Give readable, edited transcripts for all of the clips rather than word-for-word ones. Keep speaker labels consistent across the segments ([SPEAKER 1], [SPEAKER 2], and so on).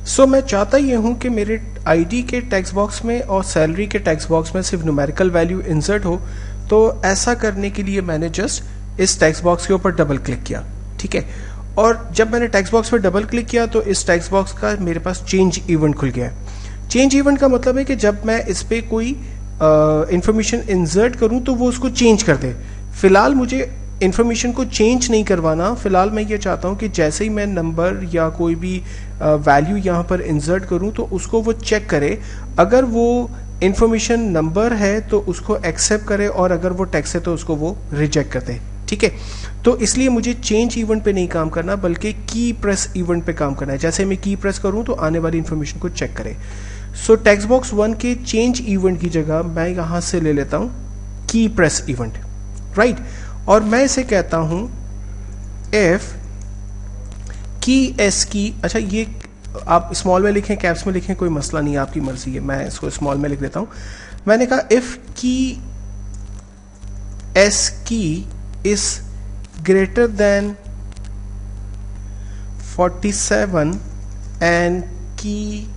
[SPEAKER 1] सो मैं चाहता ये हूँ कि मेरे आईडी के टेक्स्ट बॉक्स में और सैलरी के टेक्स्ट बॉक्स में सिर्फ न्यूमेरिकल वैल्यू इंसर्ट हो। तो ऐसा करने के लिए मैंने जस्ट इस टेक्स्ट बॉक्स के ऊपर डबल क्लिक किया, ठीक है। और जब मैंने टेक्स्ट बॉक्स पर डबल क्लिक किया तो इस टेक्स्ट बॉक्स का मेरे पास चेंज इवेंट खुल गया है। चेंज इवेंट का मतलब है कि जब मैं इस पर कोई इंफॉर्मेशन इंसर्ट करूं तो वो उसको चेंज कर दे। फिलहाल मुझे इन्फॉर्मेशन को चेंज नहीं करवाना, फिलहाल मैं ये चाहता हूँ कि जैसे ही मैं नंबर या कोई भी वैल्यू यहाँ पर इंसर्ट करूँ तो उसको वो चेक करे। अगर वो इन्फॉर्मेशन नंबर है तो उसको एक्सेप्ट करे और अगर वो टेक्स्ट है तो उसको वो रिजेक्ट कर दे, ठीक है। तो इसलिए मुझे चेंज इवेंट पे नहीं काम करना बल्कि की प्रेस इवेंट पे काम करना है। जैसे मैं की प्रेस करूँ तो आने वाली इन्फॉर्मेशन को चेक करे। सो टेक्स्ट बॉक्स 1 के चेंज इवेंट की जगह मैं यहाँ से ले लेता हूँ की प्रेस इवेंट, राइट। और मैं इसे कहता हूं इफ की एस की, अच्छा ये आप स्मॉल में लिखें कैप्स में लिखें कोई मसला नहीं, आपकी मर्जी है, मैं इसको स्मॉल में लिख देता हूं। मैंने कहा इफ की एस की इज ग्रेटर देन 47 एंड की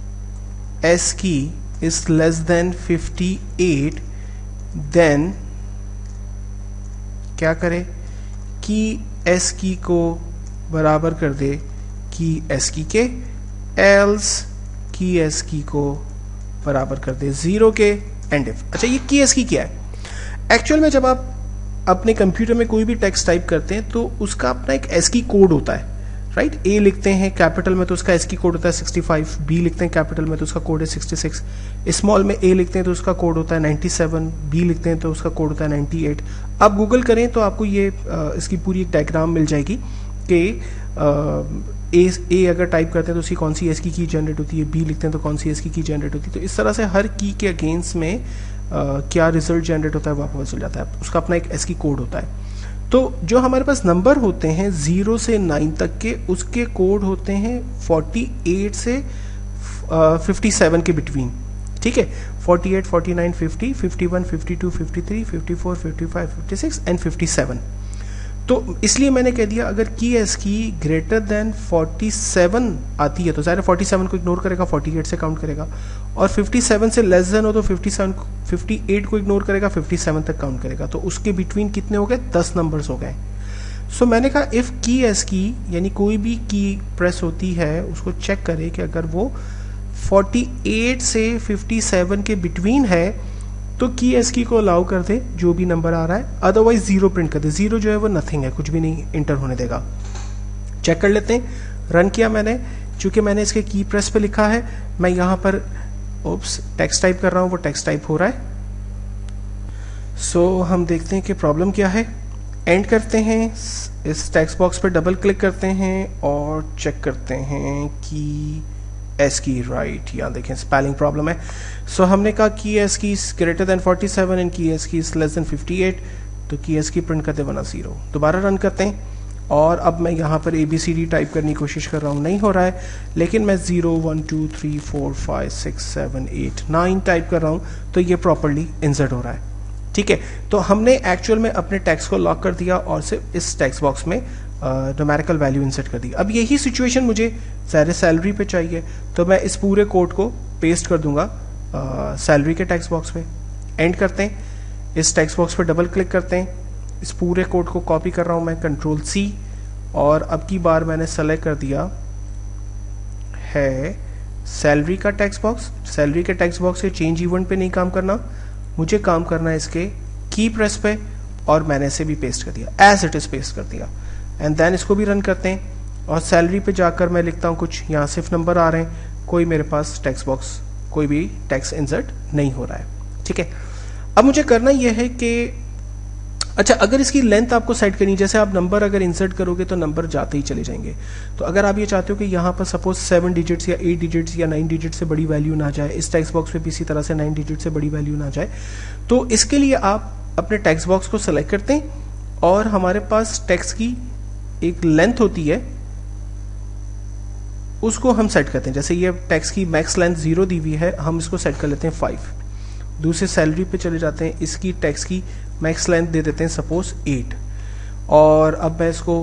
[SPEAKER 1] एस की इज लेस देन 58, देन क्या करे, की एस की को बराबर कर दे की एस की के, एल्स की एस की को बराबर कर दे 0 के, एंड इफ। अच्छा ये की एस की क्या है? एक्चुअल में जब आप अपने कंप्यूटर में कोई भी टेक्स्ट टाइप करते हैं तो उसका अपना एक एस की कोड होता है, राइट। ए लिखते हैं कैपिटल में तो उसका एस की कोड होता है 65, बी लिखते हैं कैपिटल में तो उसका कोड है 66, स्मॉल में ए लिखते हैं तो उसका कोड होता है 97, बी लिखते हैं तो उसका कोड होता है 98। आप गूगल करें तो आपको ये इसकी पूरी एक डायग्राम मिल जाएगी कि ए अगर टाइप करते हैं तो उसकी कौन सी एस की जनरेट होती है, बी लिखते हैं तो कौन सी एस की जनरेट होती है। तो इस तरह से हर की के अगेंस्ट में क्या रिजल्ट जनरेट होता है वो आपको पता चल जाता है, उसका अपना एक एस की कोड होता है। तो जो हमारे पास नंबर होते हैं 0 से 9 तक के, उसके कोड होते हैं 48 से 57 के बिटवीन, ठीक है। 48, 49, 50, 51, 52, 53, 54, 55, 56 एंड 57। तो इसलिए मैंने कह दिया अगर की एस की ग्रेटर देन 47 आती है तो ज़ाहिर 47 को इग्नोर करेगा, 48 से काउंट करेगा, और 57 से लेस देन हो तो 58 को इग्नोर करेगा, 57 तक काउंट करेगा। तो उसके बिटवीन कितने हो गए? 10 नंबर्स हो गए। सो मैंने कहा इफ़ की एस की यानी कोई भी की प्रेस होती है उसको चेक करे कि अगर वो 48 से 57 के बिटवीन है तो की एस की को अलाउ कर दे जो भी नंबर आ रहा है, अदरवाइज 0 प्रिंट कर दे। 0 जो है वो नथिंग है, कुछ भी नहीं इंटर होने देगा। चेक कर लेते हैं। रन किया मैंने, चूंकि मैंने इसके की प्रेस पे लिखा है, मैं यहाँ पर ओप्स टेक्स्ट टाइप कर रहा हूँ, वो टेक्स्ट टाइप हो रहा है। सो हम देखते हैं कि प्रॉब्लम क्या है। एंड करते हैं, इस टेक्स्ट बॉक्स पर डबल क्लिक करते हैं और चेक करते हैं कि एस की, राइट, यहाँ देखें स्पेलिंग प्रॉब्लम है। सो हमने कहा की एस की ग्रेटर देन 47 एंड की एस की लेस देन 58, तो की एस की प्रिंट करते 1 0। दोबारा रन करते हैं और अब मैं यहाँ पर ABCD टाइप करने की कोशिश कर रहा हूँ, नहीं हो रहा है, लेकिन मैं 0 1 2 3 4 5 6 7 8 9 टाइप कर रहा हूँ तो ये प्रॉपरली इंसर्ट हो रहा है, ठीक है। तो हमने एक्चुअल में अपने टेक्स्ट को लॉक कर दिया और सिर्फ इस टेक्स्ट बॉक्स में न्यूमेरिकल वैल्यू इंसर्ट कर दी। अब यही सिचुएशन मुझे ज़ाहिर सैलरी पे चाहिए तो मैं इस पूरे कोड को पेस्ट कर दूंगा सैलरी के टेक्स्ट बॉक्स पे। एंड करते हैं, इस टेक्स्ट बॉक्स पे डबल क्लिक करते हैं, इस पूरे कोड को कॉपी कर रहा हूँ मैं Ctrl+C, और अब की बार मैंने सेलेक्ट कर दिया है सैलरी का टेक्स्ट बॉक्स। सैलरी के टेक्स्ट बॉक्स से चेंज इवेंट पे नहीं काम करना, मुझे काम करना है इसके की प्रेस पे, और मैंने इसे भी पेस्ट कर दिया, एज इट इज पेस्ट कर दिया। एंड देन इसको भी रन करते हैं और सैलरी पे जाकर मैं लिखता हूँ कुछ, यहाँ सिर्फ नंबर आ रहे हैं, कोई मेरे पास टेक्स्ट बॉक्स कोई भी टेक्स्ट इंसर्ट नहीं हो रहा है, ठीक है। अब मुझे करना यह है कि अच्छा अगर इसकी लेंथ आपको सेट करनी, जैसे आप नंबर अगर इंसर्ट करोगे तो नंबर जाते ही चले जाएंगे। तो अगर आप ये चाहते हो कि यहाँ पर सपोज 7 डिजिट्स या 8 डिजिट्स या 9 डिजिट से बड़ी वैल्यू ना जाए, इस टेक्स्ट बॉक्स पे भी इसी तरह से 9 डिजिट से बड़ी वैल्यू ना जाए, तो इसके लिए आप अपने टेक्स्ट बॉक्स को सेलेक्ट करते हैं और हमारे पास टेक्स्ट की एक लेंथ होती है उसको हम सेट करते हैं। जैसे ये टेक्स्ट की मैक्स लेंथ 0 दी हुई है, हम इसको सेट कर लेते हैं 5। दूसरे सैलरी पे चले जाते हैं, इसकी टेक्स्ट की मैक्स लेंथ दे देते हैं सपोज 8, और अब मैं इसको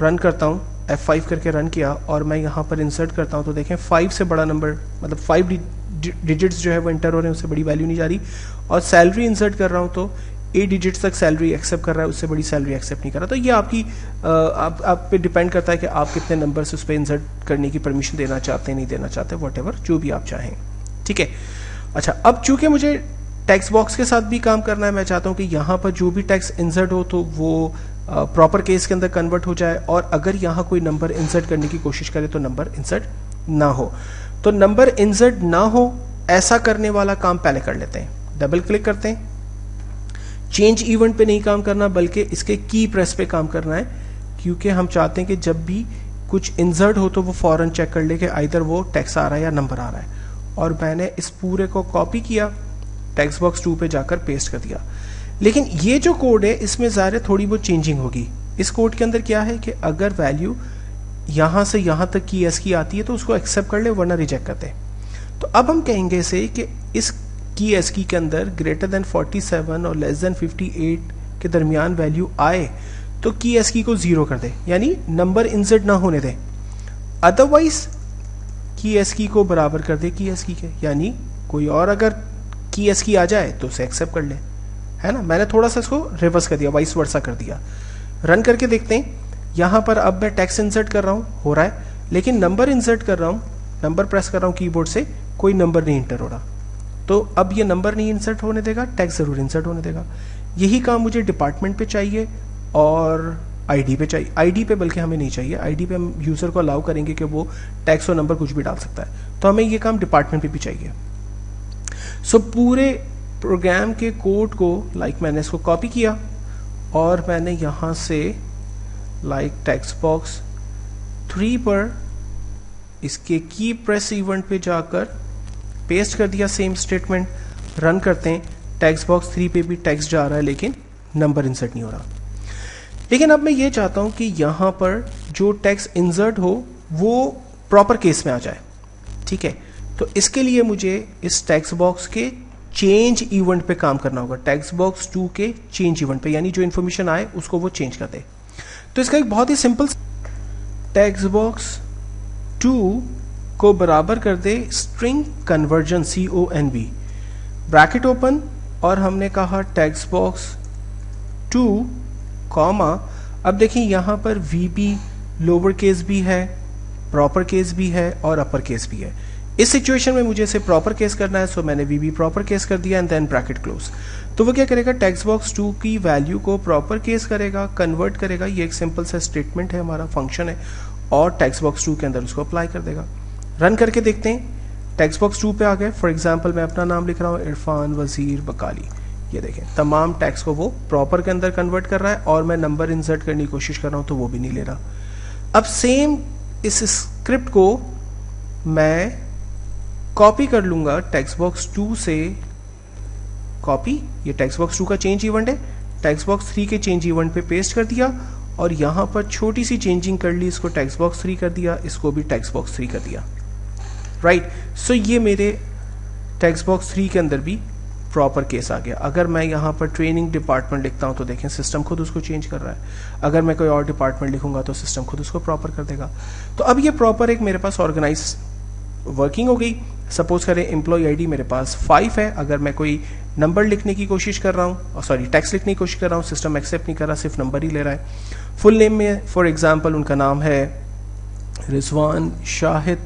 [SPEAKER 1] रन करता हूँ F5 करके रन किया और मैं यहाँ पर इंसर्ट करता हूँ तो देखें 5 से बड़ा नंबर, मतलब 5 डिजिट्स जो है वो एंटर हो रहे हैं, उससे बड़ी वैल्यू नहीं जा रही। और सैलरी इंसर्ट कर रहा हूँ तो 8 डिजिट्स तक सैलरी एक्सेप्ट कर रहा है, उससे बड़ी सैलरी एक्सेप्ट नहीं कर रहा। तो ये आपकी आप पे डिपेंड करता है कि आप कितने नंबर्स उस पर इंसर्ट करने की परमिशन देना चाहते हैं, नहीं देना चाहते, व्हाटएवर जो भी आप चाहें। ठीक है, अच्छा अब चूंकि मुझे टेक्स्ट बॉक्स के साथ भी काम करना है, मैं चाहता हूँ कि यहाँ पर जो भी टेक्स्ट इंसर्ट हो तो वो प्रॉपर केस के अंदर कन्वर्ट हो जाए, और अगर यहाँ कोई नंबर इंसर्ट करने की कोशिश करे तो नंबर इंसर्ट ना हो। तो नंबर इंसर्ट ना हो ऐसा करने वाला काम पहले कर लेते हैं। डबल क्लिक करते हैं, चेंज इवेंट पे नहीं काम करना बल्कि इसके की प्रेस पे काम करना है, क्योंकि हम चाहते हैं कि जब भी कुछ इंसर्ट हो तो वो फौरन चेक कर ले कि आइदर वो टेक्स्ट आ रहा है या नंबर आ रहा है। और मैंने इस पूरे को कॉपी किया, टेक्स्ट बॉक्स 2 पे जाकर पेस्ट कर दिया। लेकिन ये जो कोड है इसमें ज़ाहिर थोड़ी बहुत चेंजिंग होगी। इस कोड के अंदर क्या है कि अगर वैल्यू यहाँ से यहाँ तक की एस की आती है तो उसको एक्सेप्ट कर ले, वरना रिजेक्ट कर दे। तो अब हम कहेंगे इसे कि इस की एस की के अंदर ग्रेटर देन 47 और लेस देन 58 के दरमियान वैल्यू आए तो की एस की को 0 कर दे, यानी नंबर इंसर्ट ना होने दे। अदरवाइज की एस की को बराबर कर दे की एस की के, यानी कोई और अगर की एस की आ जाए तो उसे एक्सेप्ट कर ले, है ना। मैंने थोड़ा सा इसको रिवर्स कर दिया, वाइस वर्सा कर दिया। रन करके देखते हैं, यहाँ पर अब मैं टेक्स्ट इंसर्ट कर रहा हूँ, हो रहा है, लेकिन नंबर इंसर्ट कर रहा हूँ, नंबर प्रेस कर रहा हूँ कीबोर्ड से, कोई नंबर नहीं इंटर हो रहा। तो अब ये नंबर नहीं इंसर्ट होने देगा, टेक्स्ट ज़रूर इंसर्ट होने देगा। यही काम मुझे डिपार्टमेंट पे चाहिए और आईडी पे चाहिए। आईडी पे बल्कि हमें नहीं चाहिए, आईडी पे हम यूज़र को अलाउ करेंगे कि वो टेक्स्ट और नंबर कुछ भी डाल सकता है, तो हमें ये काम डिपार्टमेंट पे भी चाहिए। सो पूरे प्रोग्राम के कोड को मैंने इसको कॉपी किया और मैंने यहाँ से टेक्स्ट बॉक्स 3 पर इसके की प्रेस इवेंट पे जाकर पेस्ट कर दिया, सेम स्टेटमेंट। रन करते हैं, टेक्स्ट बॉक्स 3 पे भी टेक्स्ट जा रहा है लेकिन नंबर इंसर्ट नहीं हो रहा। लेकिन अब मैं ये चाहता हूँ कि यहाँ पर जो टेक्स्ट इंसर्ट हो वो प्रॉपर केस में आ जाए। ठीक है, तो इसके लिए मुझे इस टेक्स्ट बॉक्स के चेंज इवेंट पे काम करना होगा, टेक्स्ट बॉक्स 2 के चेंज इवेंट पे, यानी जो इन्फॉर्मेशन आए उसको वो चेंज कर दे। तो इसका एक बहुत ही सिंपल, टेक्स्ट बॉक्स 2 को बराबर कर दे string conversion CONV, bracket open, और हमने कहा टेक्स्ट बॉक्स 2 कॉमा। अब देखिए यहाँ पर VB लोअर केस भी है, प्रॉपर केस भी है और अपर केस भी है। इस सिचुएशन में मुझे इसे प्रॉपर केस करना है, सो मैंने VB प्रॉपर केस कर दिया एंड देन ब्रैकेट क्लोज। तो वो क्या करेगा, टेक्स्ट बॉक्स 2 की वैल्यू को प्रॉपर केस करेगा, कन्वर्ट करेगा। ये एक सिंपल सा स्टेटमेंट है, हमारा फंक्शन है, और टेक्स्ट बॉक्स 2 के अंदर उसको अप्लाई कर देगा। रन करके देखते हैं, टेक्स्ट बॉक्स 2 पे आ गए। फॉर एग्जाम्पल मैं अपना नाम लिख रहा हूँ, इरफान वजीर बकाली। ये देखें तमाम टेक्स्ट को वो प्रॉपर के अंदर कन्वर्ट कर रहा है, और मैं नंबर इंसर्ट करने की कोशिश कर रहा हूँ तो वो भी नहीं ले रहा। अब सेम इस स्क्रिप्ट को मैं कॉपी कर लूंगा टेक्स्ट बॉक्स 2 से, कॉपी, ये टेक्स्ट बॉक्स 2 का चेंज इवेंट है, टेक्स्ट बॉक्स 3 के चेंज इवेंट पे पेस्ट कर दिया, और यहाँ पर छोटी सी चेंजिंग कर ली, इसको टेक्स्ट बॉक्स 3 कर दिया, इसको भी टेक्स्ट बॉक्स 3 कर दिया। राइट, सो ये मेरे टेक्स्ट बॉक्स 3 के अंदर भी प्रॉपर केस आ गया। अगर मैं यहाँ पर ट्रेनिंग डिपार्टमेंट लिखता हूँ तो देखें सिस्टम खुद उसको चेंज कर रहा है। अगर मैं कोई और डिपार्टमेंट लिखूंगा तो सिस्टम खुद उसको प्रॉपर कर देगा। तो अब ये प्रॉपर एक मेरे पास ऑर्गेनाइज वर्किंग हो गई। सपोज करें एम्प्लॉय आईडी मेरे पास 5 है, अगर मैं कोई नंबर लिखने की कोशिश कर रहा हूँ, सॉरी टेक्स्ट लिखने की कोशिश कर रहा हूँ, सिस्टम एक्सेप्ट नहीं कर रहा, सिर्फ नंबर ही ले रहा है। फुल नेम में फॉर एग्जांपल उनका नाम है Rizwan Shahid,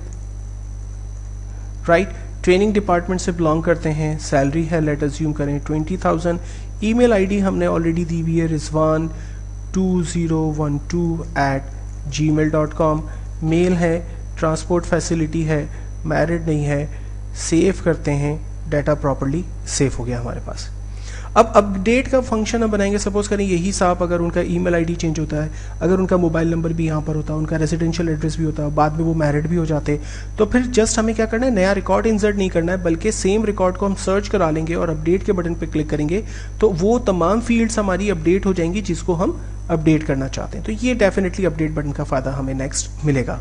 [SPEAKER 1] right, training department से बिलोंग करते हैं, सैलरी है लेट अज्यूम करें 20,000, ईमेल आईडी हमने ऑलरेडी दी हुई है rizwan2012@gmail.com, मेल है, ट्रांसपोर्ट फैसिलिटी है, मैरिड नहीं है। सेव करते हैं, डाटा प्रॉपर्ली सेव हो गया हमारे पास। अब अपडेट का फंक्शन हम बनाएंगे। सपोज करें यही साहब अगर उनका ईमेल आईडी चेंज होता है, अगर उनका मोबाइल नंबर भी यहाँ पर होता है, उनका रेजिडेंशियल एड्रेस भी होता है, बाद में वो मैरिड भी हो जाते, तो फिर जस्ट हमें क्या करना है, नया रिकॉर्ड इंसर्ट नहीं करना है, बल्कि सेम रिकॉर्ड को हम सर्च करा लेंगे और अपडेट के बटन पर क्लिक करेंगे तो वो तमाम फील्ड्स हमारी अपडेट हो जाएंगी जिसको हम अपडेट करना चाहते हैं। तो ये डेफिनेटली अपडेट बटन का फ़ायदा हमें नेक्स्ट मिलेगा।